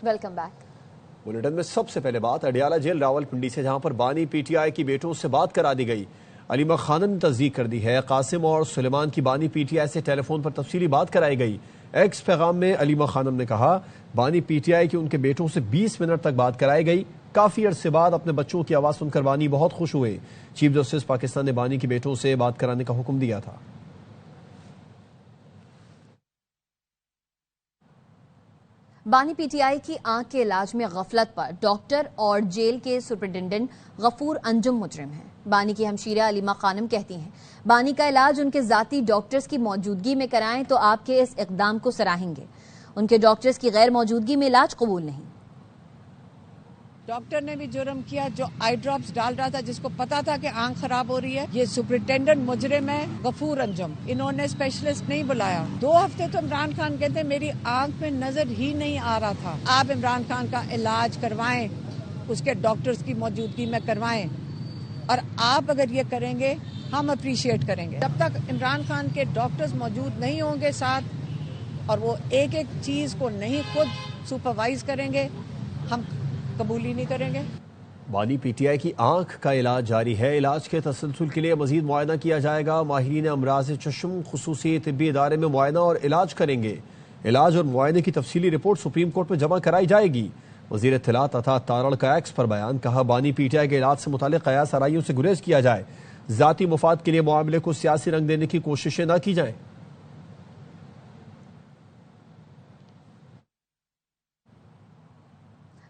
Welcome back. Bulletin में सबसे पहले बात अडियाला जेल रावलपिंडी से, जहां पर बानी पीटीआई की बेटों से बात करा दी गई। अलीमा खानम ने तस्दीक कर दी है। कासिम और सुलेमान की बानी पीटीआई से टेलीफोन पर तफसीली बात कराई गई। एक्स पैगाम में अलीमा खानम ने कहा, बानी पीटीआई के उनके बेटों से 20 मिनट तक बात कराई गई। काफी अरसे बाद अपने बच्चों की आवाज सुनकर बानी बहुत खुश हुए। चीफ जस्टिस पाकिस्तान ने बानी की बेटों से बात कराने का हुक्म दिया था। बानी पीटीआई की आंख के इलाज में गफलत पर डॉक्टर और जेल के सुपरिटेंडेंट गफूर अंजुम मुजरिम हैं। बानी की हमशीरा अलीमा खानम कहती हैं, बानी का इलाज उनके जाती डॉक्टर्स की मौजूदगी में कराएं तो आपके इस इकदाम को सराहेंगे। उनके डॉक्टर्स की गैर मौजूदगी में इलाज कबूल नहीं। डॉक्टर ने भी जुर्म किया जो आई ड्रॉप्स डाल रहा था, जिसको पता था कि आंख खराब हो रही है। ये सुपरिटेंडेंट मुजरिम है गफूर अंजुम। इन्होंने स्पेशलिस्ट नहीं बुलाया। 2 हफ्ते तो इमरान खान कहते मेरी आंख में नजर ही नहीं आ रहा था। आप इमरान खान का इलाज करवाएं, उसके डॉक्टर्स की मौजूदगी में करवाएं, और आप अगर ये करेंगे हम अप्रिशिएट करेंगे। जब तक इमरान खान के डॉक्टर्स मौजूद नहीं होंगे साथ और वो एक एक चीज को नहीं खुद सुपरवाइज करेंगे, हम कबूल ही नहीं करेंगे। बानी पीटीआई की आंख का इलाज जारी है। इलाज के तसलसल के लिए मजीद मुआयना किया जाएगा। माहिरीन अमराज चश्म खुसूसी तिब्बी इदारे में मुआयना और इलाज करेंगे। इलाज और मुआयने की तफसीली रिपोर्ट सुप्रीम कोर्ट में जमा कराई जाएगी। वजीर इत्तलात तथा तारड़ का एक्स पर बयान, कहा बानी पीटीआई के इलाज से मुतालिक कयास आराइयों से गुरेज किया जाए। जाती मुफाद के लिए मामले को सियासी रंग देने की कोशिशें न की जाएं।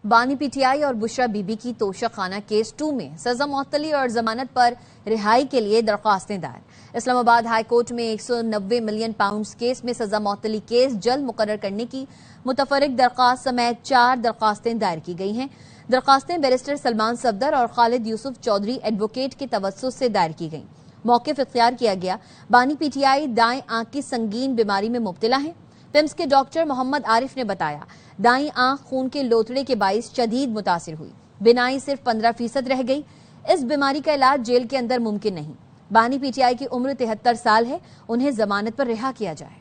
बानी पीटीआई और बुशरा बीबी की तोशा खाना केस 2 में सजा मुअत्तली और जमानत पर रिहाई के लिए दरख्वास्तें दायर। इस्लामाबाद हाई कोर्ट में 190 मिलियन पाउंड केस में सजा मुअत्तली केस जल्द मुकर्रर करने की मुतफरिक दरख्वास्त समेत 4 दरख्वास्तें दायर की गई हैं। दरख्वास्तें बैरिस्टर सलमान सफदर और खालिद यूसुफ चौधरी एडवोकेट के तवस्सुस से दायर की गईं। मौक़िफ़ इख्तियार किया गया। बानी पीटीआई दाएं आंख की संगीन बीमारी में मुब्तला है। पिम्स के डॉक्टर मोहम्मद आरिफ ने बताया, दाईं आंख खून के लोथड़े के बाइस शदीद मुतासिर हुई। बिनाई सिर्फ 15% रह गई। इस बीमारी का इलाज जेल के अंदर मुमकिन नहीं। बानी पीटीआई की उम्र 73 साल है। उन्हें जमानत पर रिहा किया जाए।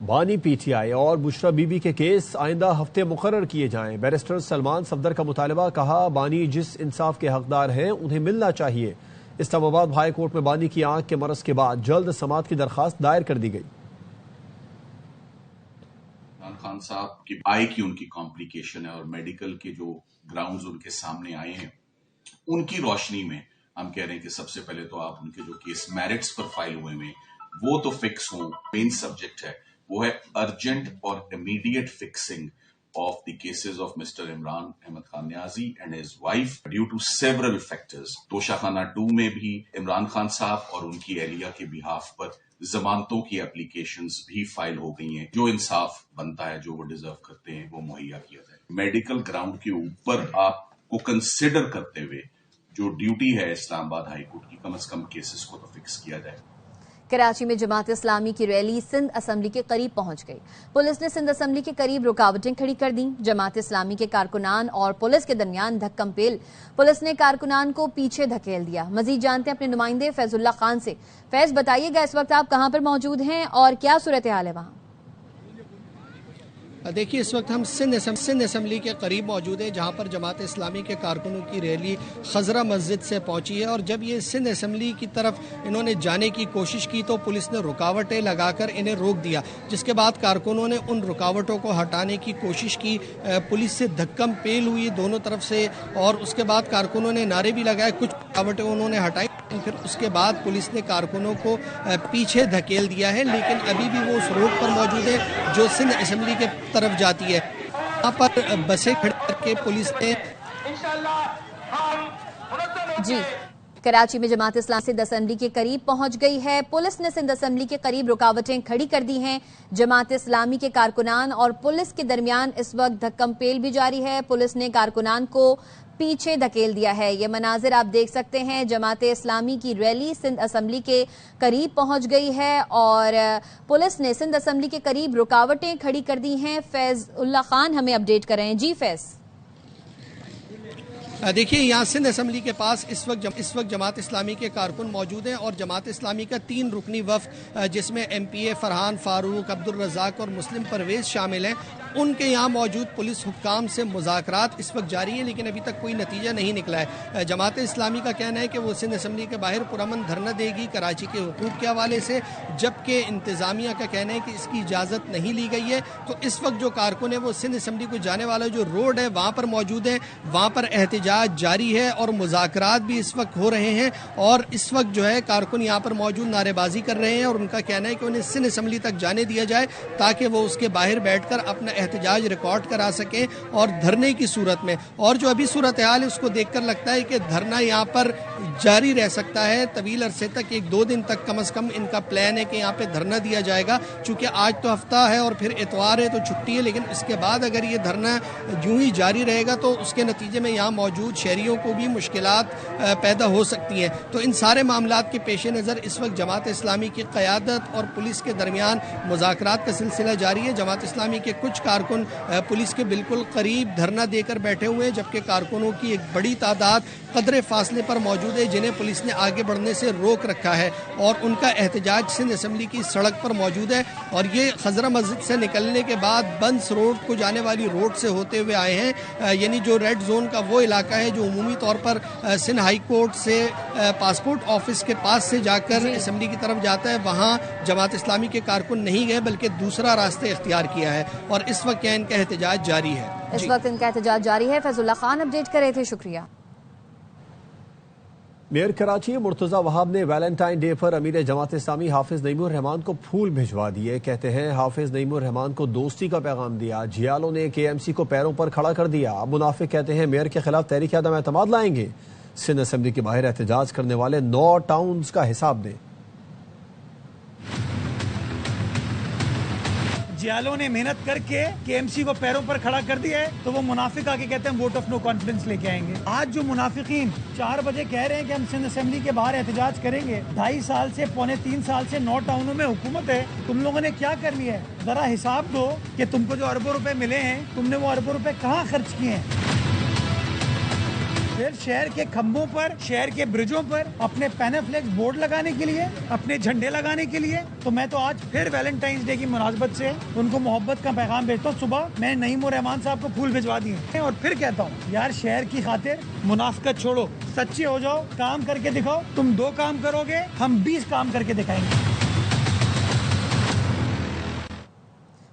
बानी पीटीआई और बुशरा बीबी के केस आइंदा हफ्ते मुकर्रर किए जाएं। बैरिस्टर सलमान सफदर का मुतालबा, कहा बानी जिस इंसाफ के हकदार हैं उन्हें मिलना चाहिए। इस्लामाबाद हाई कोर्ट में बानी की आंख के मरज के बाद जल्द समाअत की दरखास्त दायर कर दी गई। इमरान खान साहब की आई की उनकी कॉम्प्लिकेशन है और मेडिकल के जो ग्राउंड्स उनके सामने आए हैं, उनकी रोशनी में हम कह रहे हैं कि सबसे पहले तो आप उनके जो केस मेरिट्स पर फाइल हुए हैं वो तो फिक्स हों। मेन सब्जेक्ट है वो है अर्जेंट और immediate fixing of the cases of Mr. Imran Ahmed Khan Niazi and his wife due to several factors. Toshakhana 2 में भी इमरान खान साहब और उनकी एहलिया के बिहाफ पर जमानतों की एप्लीकेशंस भी फाइल हो गई हैं। जो इंसाफ बनता है, जो वो डिजर्व करते हैं, वो मुहैया किया जाए। मेडिकल ग्राउंड के ऊपर आपको कंसिडर करते हुए जो ड्यूटी है इस्लामाबाद हाई कोर्ट की, कम से कम केसेस को तो फिक्स किया जाए। कराची में जमात इस्लामी की रैली सिंध असम्बली के करीब पहुंच गई। पुलिस ने सिंध असम्बली के करीब रुकावटें खड़ी कर दी। जमात इस्लामी के कारकुनान और पुलिस के दरमियान धक्कम-पेल। पुलिस ने कारकुनान को पीछे धकेल दिया। मजीद जानते हैं अपने नुमाइंदे फैजुल्ला खान से। फैज, बताइएगा इस वक्त आप कहां पर मौजूद हैं और क्या सूरत हाल है वहां? देखिए, इस वक्त हम सिंध असम्बली के करीब मौजूद हैं, जहां पर जमात इस्लामी के कारकुनों की रैली खजरा मस्जिद से पहुंची है। और जब ये सिंध असम्बली की तरफ इन्होंने जाने की कोशिश की तो पुलिस ने रुकावटें लगाकर इन्हें रोक दिया, जिसके बाद कारकुनों ने उन रुकावटों को हटाने की कोशिश की। पुलिस से धक्कम पेल हुई दोनों तरफ से, और उसके बाद कारकुनों ने नारे भी लगाए। कुछ रुकावटें उन्होंने हटाई, फिर उसके बाद पुलिस ने कारकुनों को पीछे धकेल दिया है। लेकिन अभी भी वो उस रोड पर मौजूद है जो सिंध असम्बली के तरफ जाती है। यहाँ पर बसें खड़ी करके पुलिस ने जी कराची में जमात इस्लामी सिंध असम्बली के करीब पहुंच गई है। पुलिस ने सिंध असम्बली के करीब रुकावटें खड़ी कर दी हैं। जमात इस्लामी के कारकुनान और पुलिस के दरमियान इस वक्त धक्कम-पेल भी जारी है। पुलिस ने कारकुनान को पीछे धकेल दिया है। ये मनाजिर आप देख सकते हैं। जमात इस्लामी की रैली सिंध असम्बली के करीब पहुंच गई है और पुलिस ने सिंध असम्बली के करीब रुकावटें खड़ी कर दी हैं। फैजुल्ला खान हमें अपडेट कर रहे हैं। जी फैज। देखिए, यहाँ सिंध असम्बली के पास इस वक्त जमात इस्लामी के कारकुन मौजूद हैं और जमात इस्लामी का 3 रुकनी वफ़द जिसमें MPA फरहान फारूक, अब्दुल रज़ाक और मुस्लिम परवेज़ शामिल हैं, उनके यहाँ मौजूद पुलिस हुक्काम से मुज़ाकरात इस वक्त जारी है, लेकिन अभी तक कोई नतीजा नहीं निकला है। जमात इस्लामी का कहना है कि वो सिंध असम्बली के बाहर पुरअमन धरना देगी कराची के हुकूक के हवाले से, जबकि इंतज़ामिया का कहना है कि इसकी इजाज़त नहीं ली गई है। तो इस वक्त जो कारकुन है वो सिंध असम्बली को जाने वाला जो रोड है वहाँ पर मौजूद है, वहाँ पर एहतजाज जारी है और मुज़ाकरात भी इस वक्त हो रहे हैं। और इस वक्त जो है कारकुन यहाँ पर मौजूद नारेबाजी कर रहे हैं और उनका कहना है कि उन्हें सिंध असम्बली तक जाने दिया जाए ताकि वो उसके बाहर बैठकर अपना एहतजाज रिकॉर्ड करा सकें और धरने की सूरत में। और जो अभी सूरत हाल है उसको देखकर लगता है कि धरना यहाँ पर जारी रह सकता है तवील अरसे तक, 1-2 दिन तक कम से कम इनका प्लान है कि यहाँ पे धरना दिया जाएगा। चूँकि आज तो हफ्ता है और फिर इतवार है तो छुट्टी है, लेकिन इसके बाद अगर ये धरना यूं ही जारी रहेगा तो उसके नतीजे में यहाँ मौजूद शहरियों को भी मुश्किलात पैदा हो सकती हैं। तो इन सारे मामलात के पेश नज़र इस वक्त जमात इस्लामी की क़यादत और पुलिस के दरमियान मुज़ाकरात का सिलसिला जारी है। जमात इस्लामी के कुछ कारकुन पुलिस के बिल्कुल करीब धरना देकर बैठे हुए हैं, जबकि कारकुनों की एक बड़ी तादाद कदरे फासले पर मौजूद है जिन्हें पुलिस ने आगे बढ़ने से रोक रखा है और उनका एहतजाज सिंध असम्बली की सड़क पर मौजूद है। और ये खजरा मस्जिद से निकलने के बाद बंस रोड को जाने वाली रोड से होते हुए आए हैं, यानी जो रेड जोन का वो इलाका है जो उमूमी तौर पर सिंध हाई कोर्ट से पासपोर्ट ऑफिस के पास से जाकर असम्बली की तरफ जाता है। वहाँ जमात इस्लामी के कारकुन नहीं गए बल्कि दूसरा रास्ता इख्तियार किया है और इस वक्त क्या इनका एहतजाज जारी है। इस वक्त इनका एहतजाज जारी है। फैजुल्लाह खान अपडेट कर रहे थे, शुक्रिया। मेयर कराची मुर्तज़ा वहाब ने वैलेंटाइन डे पर अमीर जमात इस्लामी हाफिज नईमुर रहमान को फूल भिजवा दिए। कहते हैं हाफिज नईमुर रहमान को दोस्ती का पैगाम दिया। जियालों ने KMC को पैरों पर खड़ा कर दिया। मुनाफिक कहते हैं मेयर के खिलाफ तहरीक अदम एतमाद लाएंगे। सिंध असम्बली के बाहर एहतजाज करने वाले 9 टाउन्स का हिसाब दें। जियालों ने मेहनत करके KMC को पैरों पर खड़ा कर दिया है तो वो मुनाफिक आके कहते हैं वोट ऑफ नो कॉन्फिडेंस लेके आएंगे। आज जो मुनाफिकीन 4 बजे कह रहे हैं कि हम सिंध असेंबली के बाहर एहतजाज करेंगे, 2.5 साल से 3 साल से 9 टाउनों में हुकूमत है, तुम लोगों ने क्या कर लिया है? जरा हिसाब दो कि तुमको जो अरबों रुपए मिले हैं तुमने वो अरबों रुपए कहाँ खर्च किए हैं। फिर शहर के खंभों पर, शहर के ब्रिजों पर अपने पैनाफ्लेक्स बोर्ड लगाने के लिए, अपने झंडे लगाने के लिए। तो मैं तो आज फिर वैलेंटाइंस डे की मुनासबत से उनको मोहब्बत का पैगाम भेजता हूँ। सुबह मैं नईमुर रहमान साहब को फूल भिजवा दिए और फिर कहता हूँ यार शहर की खातिर मुनाफिकत छोड़ो, सच्चे हो जाओ, काम करके दिखाओ। तुम 2 काम करोगे, हम 20 काम करके दिखाएंगे।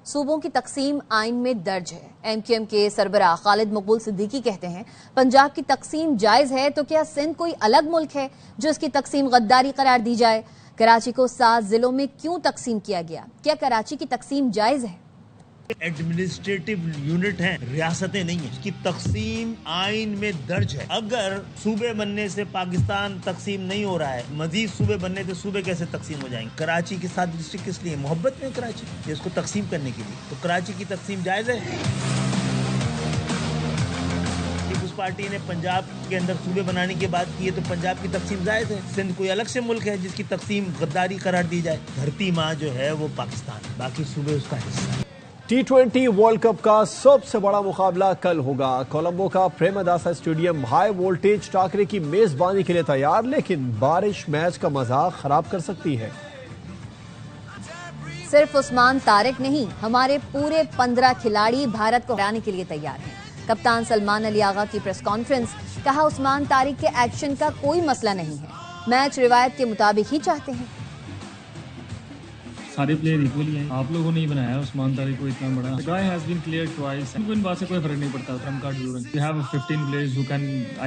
सूबों की तकसीम आइन में दर्ज है। MQM के सरबराह खालिद मकबूल सिद्दीकी कहते हैं पंजाब की तकसीम जायज है तो क्या सिंध कोई अलग मुल्क है जो इसकी तकसीम गद्दारी करार दी जाए? कराची को 7 जिलों में क्यों तकसीम किया गया? क्या कराची की तकसीम जायज है? एडमिनिस्ट्रेटिव यूनिट है, रियासतें नहीं है। इसकी तकसीम आइन में दर्ज है। अगर सूबे बनने से पाकिस्तान तकसीम नहीं हो रहा है, मजीद सूबे बनने से सूबे कैसे तकसीम हो जाएंगे? कराची के 7 डिस्ट्रिक्ट किस लिए? मोहब्बत में कराची, इसको तकसीम करने के लिए। तो कराची की तकसीम जायज है। पीपुल्स पार्टी ने पंजाब के अंदर सूबे बनाने की बात की है तो पंजाब की तकसीम जायज है। सिंध कोई अलग से मुल्क है जिसकी तकसीम गद्दारी करार दी जाए? धरती माँ जो है वो पाकिस्तान, बाकी सूबे उसका हिस्सा है। T20 वर्ल्ड कप का सबसे बड़ा मुकाबला कल होगा। कोलंबो का Premadasa stadium high voltage Thakare की मेजबानी के लिए तैयार, लेकिन बारिश मैच का मजाक खराब कर सकती है। सिर्फ उस्मान तारिक नहीं, हमारे पूरे 15 खिलाड़ी भारत को हराने के लिए तैयार हैं। कप्तान सलमान अली आगा की प्रेस कॉन्फ्रेंस, कहा उस्मान तारिक के एक्शन का कोई मसला नहीं है, मैच रिवायत के मुताबिक ही चाहते हैं। सारे प्लेयर इक्वली हैं, आप लोगों ने ही बनाया उस्मान तारिक को इतना बड़ा। The guy has been cleared twice. इन बात से कोई फर्क नहीं पड़ता। Trump card जरूर है। We have 15 players who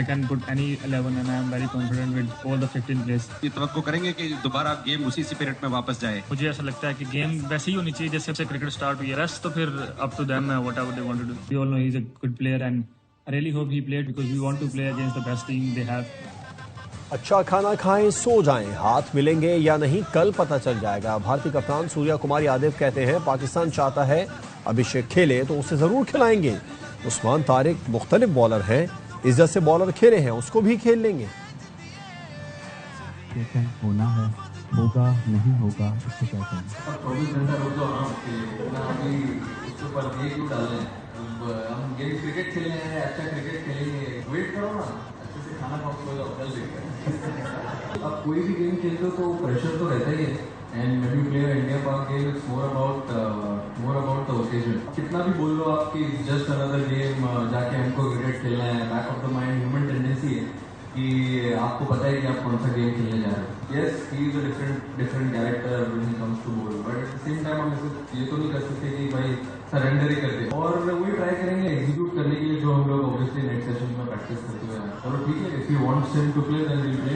I can put any 11 and I am very confident with all the 15 players. ये तवक्को करेंगे कि दोबारा गेम उसी स्पिरिट में वापस जाए। मुझे ऐसा लगता है कि गेम वैसे ही होनी चाहिए जैसे से क्रिकेट स्टार्ट हुई है। रेस्ट तो फिर up to them whatever they want to do. We all know he's a good player and I really hope he played because we want to play against the best team they have. अच्छा खाना खाएं, सो जाएं, हाथ मिलेंगे या नहीं कल पता चल जाएगा। भारतीय कप्तान सूर्या कुमार यादव कहते हैं पाकिस्तान चाहता है अभिषेक खेले तो उसे जरूर खिलाएंगे। उस्मान तारिक मुख्तलिफ बॉलर हैं, इज्जत से बॉलर खेले हैं, उसको भी खेल लेंगे। होना है, होगा नहीं होगा इसको क्या कहें। हम गेम क्रिकेट खेलने हैं, अच्छा क्रिकेट खेलेंगे, वेट करो ना, अच्छे से खाना खाओ, सो जाओ, कल देखते हैं। अब कोई भी गेम खेलते हो तो प्रेशर तो रहता ही है, and when you play India Pak game it's more about the occasion. कितना भी बोल लो आप कि जस्ट अनदर गेम, जाके हमको क्रिकेट खेलना है, back of the mind human tendency है कि आपको पता है कि आप कौन सा गेम खेलने जा रहे हो। Yes, he is a different character when he comes to bowl, but at the same time हम ये तो नहीं कर सकते कि भाई सरेंडर ही कर दे, और वही ट्राई करेंगे एग्जीक्यूट करने के लिए जो हम लोग ऑब्वियसली नेक्स्ट सेशन में प्रैक्टिस करते हुए हैं। चलो ठीक है, if you want him to play then will play.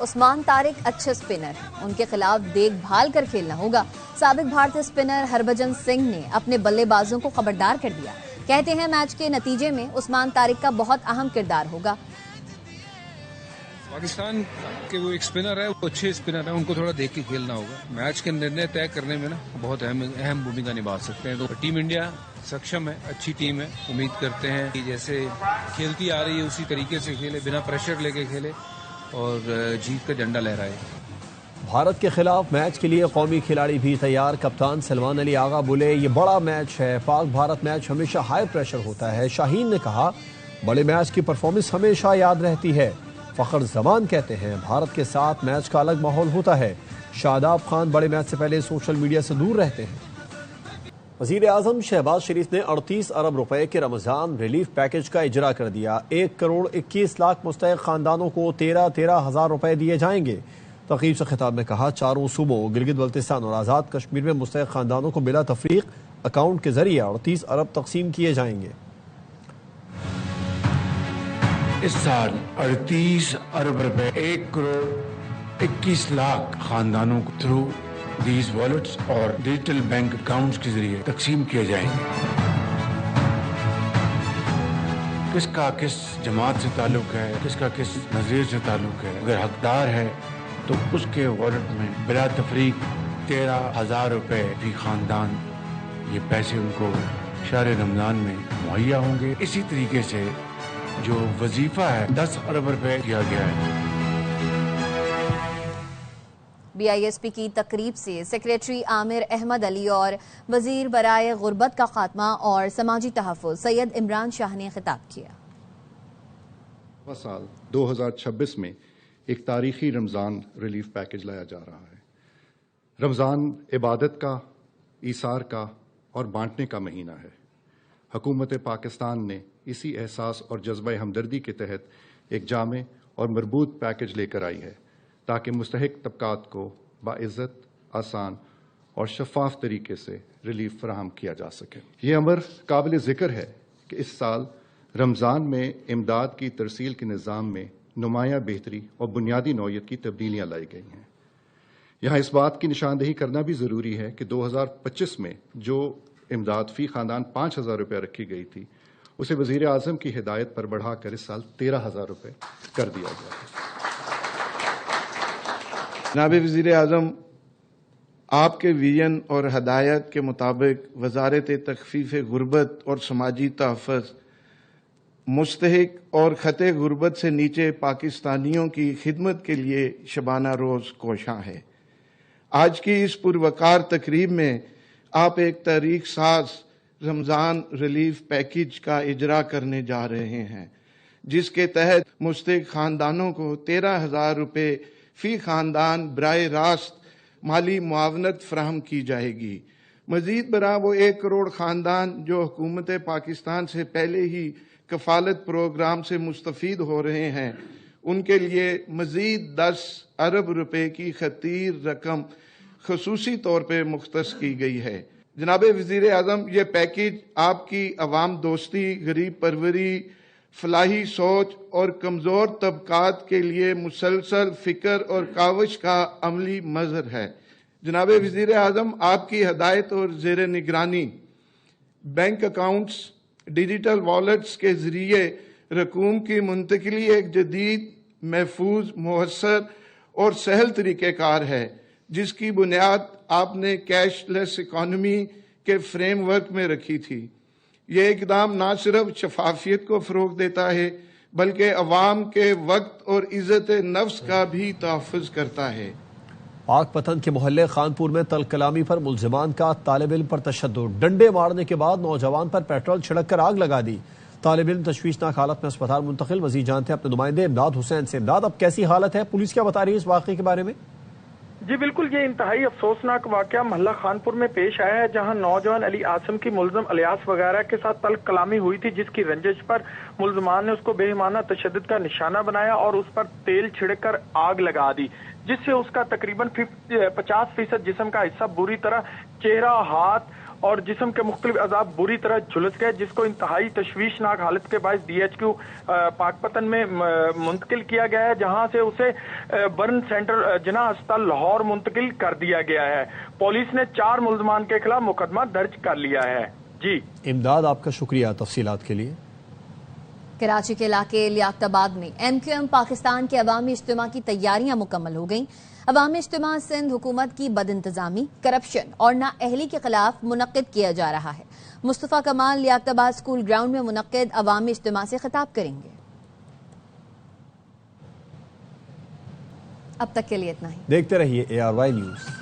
Usman Tariq अच्छे स्पिनर, उनके खिलाफ देखभाल कर खेलना होगा। साबिक भारतीय स्पिनर हरभजन सिंह ने अपने बल्लेबाजों को खबरदार कर दिया। कहते हैं मैच के नतीजे में उस्मान तारिक का बहुत अहम किरदार होगा। पाकिस्तान के वो एक स्पिनर है, वो अच्छे स्पिनर है, उनको थोड़ा देख के खेलना होगा। मैच के निर्णय तय करने में ना बहुत अहम भूमिका निभा सकते हैं। तो टीम इंडिया सक्षम है, अच्छी टीम है। उम्मीद करते हैं कि जैसे खेलती आ रही है उसी तरीके से खेले, बिना प्रेशर लेके खेले और जीत का झंडा लहराए। भारत के खिलाफ मैच के लिए कौमी खिलाड़ी भी तैयार। कप्तान सलमान अली आगा बोले, ये बड़ा मैच है, पाक भारत मैच हमेशा हाई प्रेशर होता है। शाहीन ने कहा, बड़े मैच की परफॉर्मेंस हमेशा याद रहती है। फखर जमान कहते हैं, भारत के साथ मैच का अलग माहौल होता है। शादाब खान बड़े मैच से पहले सोशल मीडिया से दूर रहते हैं। वज़ीर आज़म शहबाज शरीफ ने 38 अरब रुपए के रमज़ान रिलीफ पैकेज का इजरा कर दिया। 1 करोड़ 21 लाख मुस्तहिक़ खानदानों को 13 हज़ार रुपए दिए जाएंगे। तक़रीब से खिताब में कहा, चारों सूबों गिलगित बल्तिस्तान और आज़ाद कश्मीर में मुस्तहिक़ खानदानों को बिला तफरीक अकाउंट के जरिए 38 अरब तकसीम किए जाएंगे। इस साल 38 अरब रुपए 1 करोड़ 21 लाख खानदानों को थ्रू दीज वॉलेट्स और डिजिटल बैंक अकाउंट्स के जरिए तकसीम किए जाएंगे। किसका किस जमात से ताल्लुक है, किसका किस नज़ीर से ताल्लुक है, अगर हकदार है तो उसके वॉलेट में बिला तफरीक 13,000 रुपए फी खानदान ये पैसे उनको शहर रमज़ान में मुहैया होंगे। इसी तरीके से जो वजीफा है 10 अरब रुपए किया गया है। BISP की तकरीब से सेक्रेटरी आमिर अहमद अली और वजीर बराए गुरबत का खात्मा और समाजी तहफ़्फ़ुज़ सैयद इमरान शाह ने खिताब किया। साल 2026 में एक तारीखी रमज़ान रिलीफ पैकेज लाया जा रहा है। रमज़ान इबादत का, ईसार का और बांटने का महीना है। हुकूमत पाकिस्तान ने इसी एहसास और जज्बा हमदर्दी के तहत एक जामे और मरबूत पैकेज लेकर आई है ताकि मुस्तहिक तबकात को बाइज़्ज़त, आसान और शफाफ तरीके से रिलीफ फराहम किया जा सके। ये अमर काबिल ज़िक्र है कि इस साल रमज़ान में इमदाद की तरसील के निज़ाम में नुमाया बेहतरी और बुनियादी नौयत की तब्दीलियाँ लाई गई हैं। यहाँ इस बात की निशानदेही करना भी ज़रूरी है कि 2025 में जो इमदाद फ़ी ख़ानदान 5,000 रुपये रखी गई थी, उसे वज़ीर आज़म की हिदायत पर बढ़ाकर इस साल 13,000 रुपये कर दिया गया है। जनाब वज़ीर आज़म, आपके विजन और हदायत के मुताबिक वज़ारत तख़फ़ीफ़ गुरबत और समाजी तहफ़्फ़ुज़ मुस्तहिक और ख़ते गुरबत से नीचे पाकिस्तानियों की खिदमत के लिए शबाना रोज़ कोशां है। आज की इस पुरवकार तकरीब में आप एक तारीख साज रमज़ान रिलीफ पैकेज का इजरा करने जा रहे हैं, जिसके तहत मुस्तहिक खानदानों को 13,000 रुपये फ़ी खानदान बराए रास्त माली मुआवनत फराहम की जाएगी। मज़ीद बरा वो 1 करोड़ खानदान जो हुकूमत पाकिस्तान से पहले ही कफ़ालत प्रोग्राम से मुस्तफ़ीद हो रहे हैं, उनके लिए मज़ीद 10 अरब रुपए की खतीर रकम ख़ुसूसी तौर पर मुख्तस की गई है। जनाब वज़ीर आज़म, ये पैकेज आपकी अवाम दोस्ती, गरीब परवरी, फलाही सोच और कमज़ोर तबकात के लिए मुसलसल फ़िक्र और काविश का अमली मज़हर है। जनाब वज़ीर आज़म, आपकी हदायत और ज़ेर निगरानी बैंक अकाउंट्स, डिजिटल वॉलेट्स के ज़रिए रकूम की मुंतकिली एक जदीद, महफूज, मुयस्सर और सहल तरीक़ेकार है, जिसकी बुनियाद आपने कैशलेस इकॉनमी के फ्रेमवर्क में रखी थी। ये इकदाम न सिर्फ शफाफियत को फ़रोग़ देता है, बल्कि अवाम के वक्त और इज़्ज़त नफ्स का भी तहफ़्फ़ुज़ करता है। پاک پتن کے محلے خانپور میں تل کلامی پر ملزمان کا طالب علم پر تشدد، ڈنڈے مارنے کے بعد نوجوان پر پیٹرول چھڑک کر آگ لگا دی۔ طالب علم تشویشناک حالت میں اسپتال منتقل۔ مزید جانتے ہیں اپنے نمائندے امداد حسین سے۔ امداد، اب کیسی حالت ہے؟ پولیس کیا بتا رہی ہے اس واقعے کے بارے میں؟ جی بالکل، یہ انتہائی افسوسناک واقعہ محلہ خانپور میں پیش آیا ہے، جہاں نوجوان علی عاصم کی ملزم الیاس وغیرہ کے ساتھ تلخ کلامی ہوئی تھی، جس کی رنجش پر ملزمان نے اس کو بے ایمانہ تشدد کا نشانہ بنایا اور اس پر تیل چھڑک کر آگ لگا دی، جس سے اس کا تقریباً 50% جسم کا حصہ بری طرح، چہرہ، ہاتھ اور جسم کے مختلف اعضاء بری طرح جھلس گئے، جس کو انتہائی تشویشناک حالت کے باعث DHQ پاک پتن میں منتقل کیا گیا ہے، جہاں سے اسے برن سینٹر جناح ہسپتال لاہور منتقل کر دیا گیا ہے۔ پولیس نے 4 ملزمان کے خلاف مقدمہ درج کر لیا ہے۔ جی امداد، آپ کا شکریہ تفصیلات کے لیے۔ کراچی کے علاقے لیاقت آباد میں MQM پاکستان کے عوامی اجتماع کی تیاریاں مکمل ہو گئیں۔ عوامی اجتماع سندھ حکومت کی بد انتظامی، کرپشن اور نااہلی کے خلاف منعقد کیا جا رہا ہے۔ مصطفیٰ کمال لیاقت آباد اسکول گراؤنڈ میں منعقد عوامی اجتماع سے خطاب کریں گے۔ اب تک کے لیے اتنا ہی۔ دیکھتے رہیے ARY نیوز۔